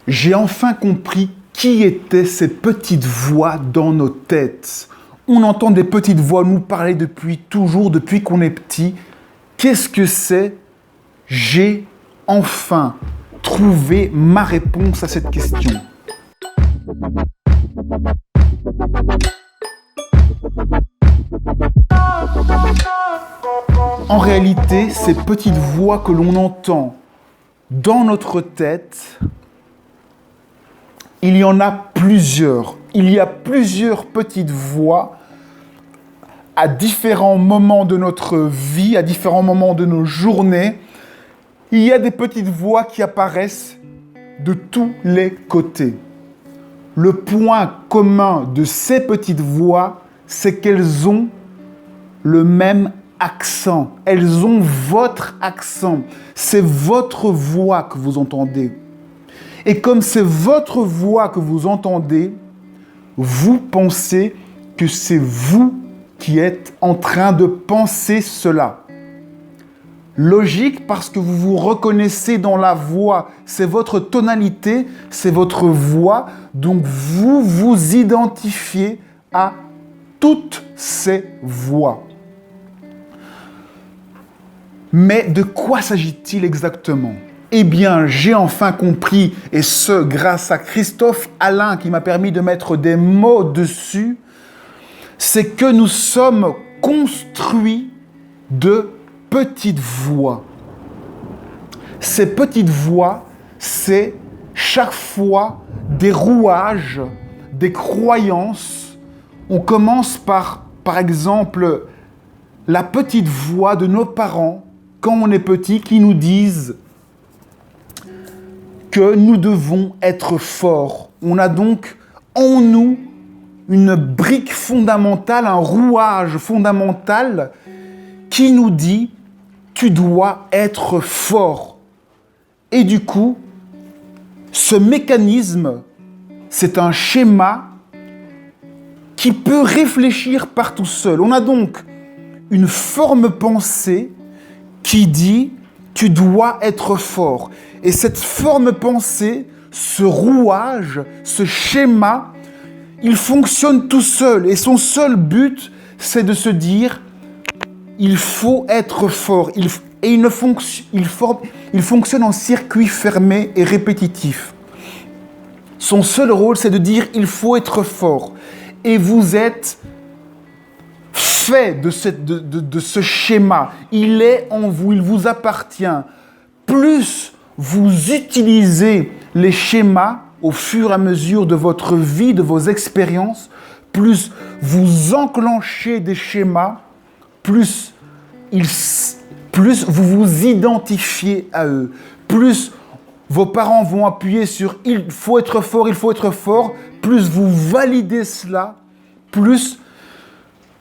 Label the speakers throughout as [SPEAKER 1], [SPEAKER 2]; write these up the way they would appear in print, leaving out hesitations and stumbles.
[SPEAKER 1] J'ai enfin compris qui étaient ces petites voix dans nos têtes. On entend des petites voix nous parler depuis toujours, depuis qu'on est petit. Qu'est-ce que c'est? J'ai enfin trouvé ma réponse à cette question. En réalité, ces petites voix que l'on entend dans notre tête, il y en a plusieurs. Il y a plusieurs petites voix à différents moments de notre vie, à différents moments de nos journées. Il y a des petites voix qui apparaissent de tous les côtés. Le point commun de ces petites voix, c'est qu'elles ont le même accent. Elles ont votre accent. C'est votre voix que vous entendez. Et comme c'est votre voix que vous entendez, vous pensez que c'est vous qui êtes en train de penser cela. Logique parce que vous vous reconnaissez dans la voix. C'est votre tonalité, c'est votre voix. Donc vous vous identifiez à toutes ces voix. Mais de quoi s'agit-il exactement ? Eh bien, j'ai enfin compris, et ce, grâce à Christophe Alain qui m'a permis de mettre des mots dessus, c'est que nous sommes construits de petites voix. Ces petites voix, c'est chaque fois des rouages, des croyances. On commence par exemple, la petite voix de nos parents, quand on est petit, qui nous disent que nous devons être forts. On a donc en nous une brique fondamentale, un rouage fondamental qui nous dit « tu dois être fort ». Et du coup, ce mécanisme, c'est un schéma qui peut réfléchir par tout seul. On a donc une forme pensée qui dit « tu dois être fort ». Et cette forme pensée, ce rouage, ce schéma, il fonctionne tout seul. Et son seul but, c'est de se dire « il faut être fort ». Il fonctionne en circuit fermé et répétitif. Son seul rôle, c'est de dire « il faut être fort ». Et vous êtes fait de ce schéma. Il est en vous, il vous appartient. Plus vous utilisez les schémas au fur et à mesure de votre vie, de vos expériences, plus vous enclenchez des schémas, plus vous vous identifiez à eux, plus vos parents vont appuyer sur « il faut être fort », plus vous validez cela, plus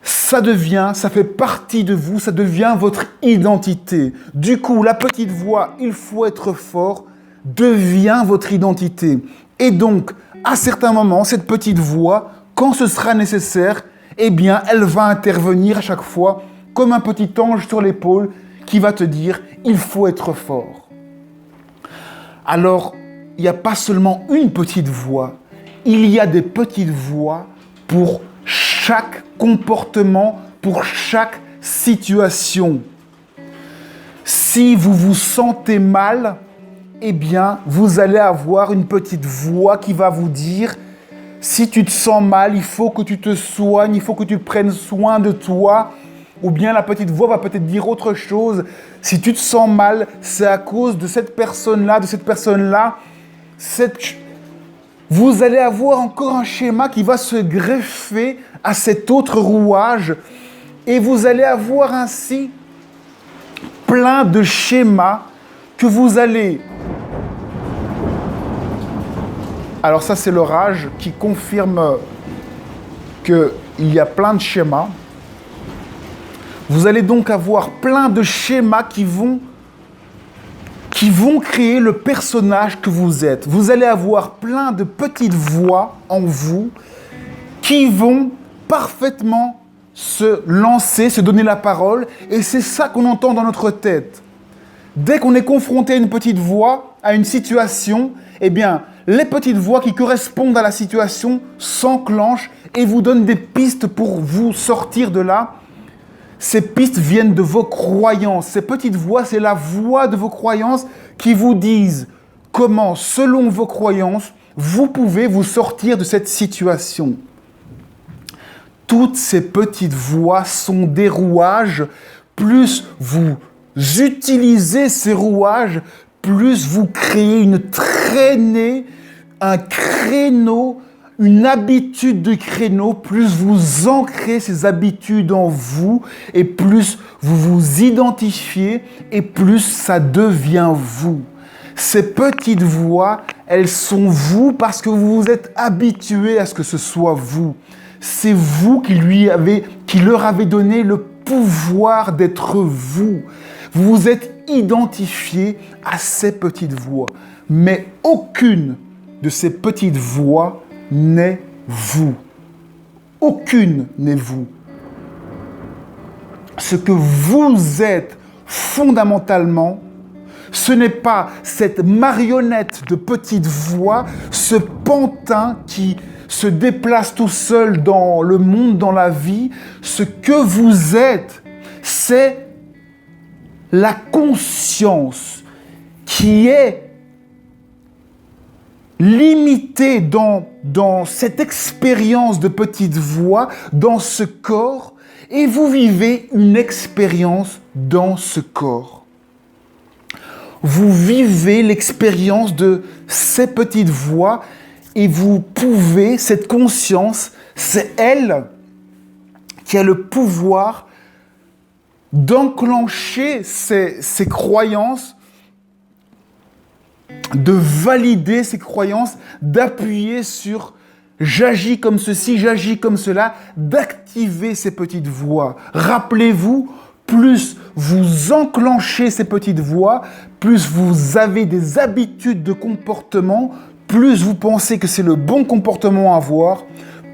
[SPEAKER 1] ça fait partie de vous, ça devient votre identité. Du coup, la petite voix « il faut être fort » devient votre identité. Et donc, à certains moments, cette petite voix, quand ce sera nécessaire, eh bien, elle va intervenir à chaque fois comme un petit ange sur l'épaule qui va te dire « il faut être fort ». Alors, il n'y a pas seulement une petite voix, il y a des petites voix pour chaque comportement, pour chaque situation. Si vous vous sentez mal, eh bien, vous allez avoir une petite voix qui va vous dire « si tu te sens mal, il faut que tu te soignes, il faut que tu prennes soin de toi ». Ou bien la petite voix va peut-être dire autre chose. Si tu te sens mal, c'est à cause de cette personne-là, Vous allez avoir encore un schéma qui va se greffer à cet autre rouage. Et vous allez avoir ainsi plein de schémas que vous allez... Alors ça, c'est l'orage qui confirme qu'il y a plein de schémas. Vous allez donc avoir plein de schémas qui vont créer le personnage que vous êtes. Vous allez avoir plein de petites voix en vous qui vont parfaitement se lancer, se donner la parole. Et c'est ça qu'on entend dans notre tête. Dès qu'on est confronté à une petite voix, à une situation, eh bien, les petites voix qui correspondent à la situation s'enclenchent et vous donnent des pistes pour vous sortir de là. Ces pistes viennent de vos croyances. Ces petites voix, c'est la voix de vos croyances qui vous disent comment, selon vos croyances, vous pouvez vous sortir de cette situation. Toutes ces petites voix sont des rouages. Plus vous utilisez ces rouages, plus vous créez une traînée, un créneau, une habitude de créneau, plus vous ancrez ces habitudes en vous et plus vous vous identifiez et plus ça devient vous. Ces petites voix, elles sont vous parce que vous vous êtes habitué à ce que ce soit vous. C'est vous qui leur avez donné le pouvoir d'être vous. Vous vous êtes identifié à ces petites voix. Mais aucune de ces petites voix n'est vous. Aucune n'est vous. Ce que vous êtes fondamentalement, ce n'est pas cette marionnette de petite voix, ce pantin qui se déplace tout seul dans le monde, dans la vie. Ce que vous êtes, c'est la conscience qui est limitée dans cette expérience de petite voix, dans ce corps, et vous vivez une expérience dans ce corps. Vous vivez l'expérience de ces petites voix et vous pouvez, cette conscience, c'est elle qui a le pouvoir d'enclencher ces croyances, de valider ces croyances, d'appuyer sur « j'agis comme ceci, j'agis comme cela », d'activer ces petites voix. Rappelez-vous, plus vous enclenchez ces petites voix, plus vous avez des habitudes de comportement, plus vous pensez que c'est le bon comportement à avoir,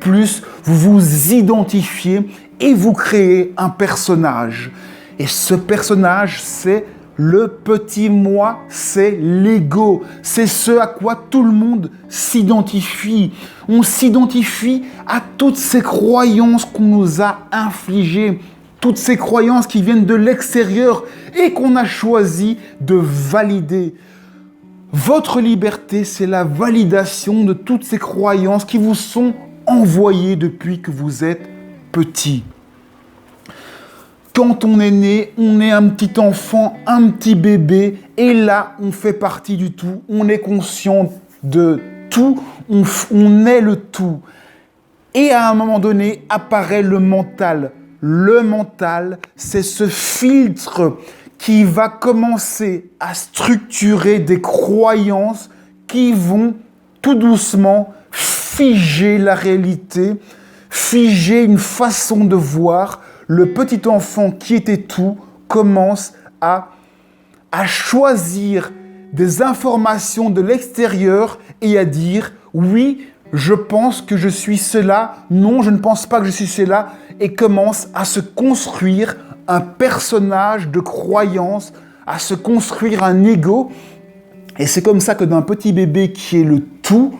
[SPEAKER 1] plus vous vous identifiez et vous créez un personnage. Et ce personnage, c'est le petit moi, c'est l'ego. C'est ce à quoi tout le monde s'identifie. On s'identifie à toutes ces croyances qu'on nous a infligées, toutes ces croyances qui viennent de l'extérieur et qu'on a choisi de valider. Votre liberté, c'est la validation de toutes ces croyances qui vous sont envoyées depuis que vous êtes petit. Quand on est né, on est un petit enfant, un petit bébé, et là, on fait partie du tout. On est conscient de tout, on est le tout. Et à un moment donné, apparaît le mental. Le mental, c'est ce filtre qui va commencer à structurer des croyances qui vont tout doucement figer la réalité, figer une façon de voir. Le petit enfant qui était tout commence à choisir des informations de l'extérieur et à dire « oui, je pense que je suis cela, non, je ne pense pas que je suis cela » et commence à se construire un personnage de croyance, à se construire un ego. Et c'est comme ça que d'un petit bébé qui est le tout,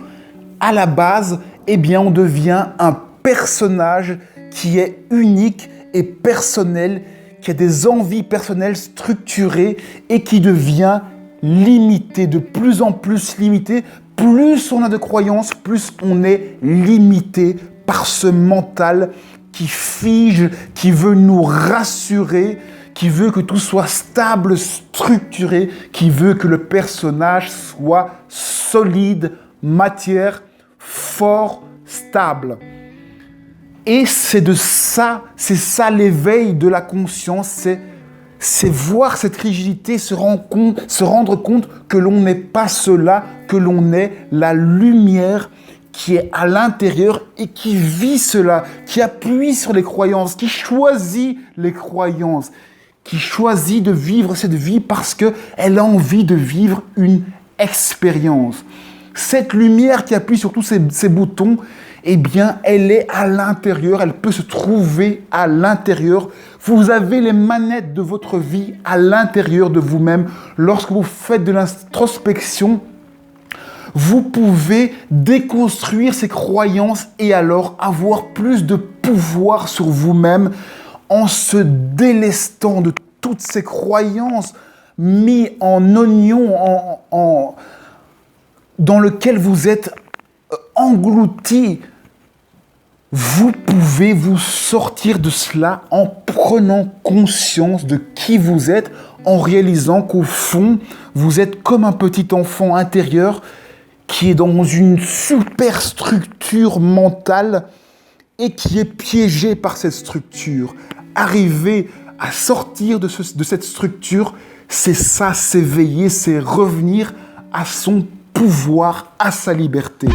[SPEAKER 1] à la base, eh bien, on devient un personnage qui est unique et personnel, qui a des envies personnelles structurées et qui devient limité, de plus en plus limité. Plus on a de croyances, plus on est limité par ce mental qui fige, qui veut nous rassurer, qui veut que tout soit stable, structuré, qui veut que le personnage soit solide, matière, fort, stable. Et c'est ça l'éveil de la conscience, c'est voir cette rigidité, se rendre compte que l'on n'est pas cela, que l'on est la lumière qui est à l'intérieur et qui vit cela, qui appuie sur les croyances, qui choisit les croyances, qui choisit de vivre cette vie parce qu'elle a envie de vivre une expérience. Cette lumière qui appuie sur tous ces boutons, eh bien, elle est à l'intérieur, elle peut se trouver à l'intérieur. Vous avez les manettes de votre vie à l'intérieur de vous-même. Lorsque vous faites de l'introspection, vous pouvez déconstruire ces croyances et alors avoir plus de pouvoir sur vous-même en se délestant de toutes ces croyances mises en oignon, dans lequel vous êtes englouti. Vous pouvez vous sortir de cela en prenant conscience de qui vous êtes, en réalisant qu'au fond, vous êtes comme un petit enfant intérieur qui est dans une superstructure mentale et qui est piégé par cette structure. Arriver à sortir de cette structure, c'est ça, s'éveiller, c'est revenir à son pouvoir, à sa liberté.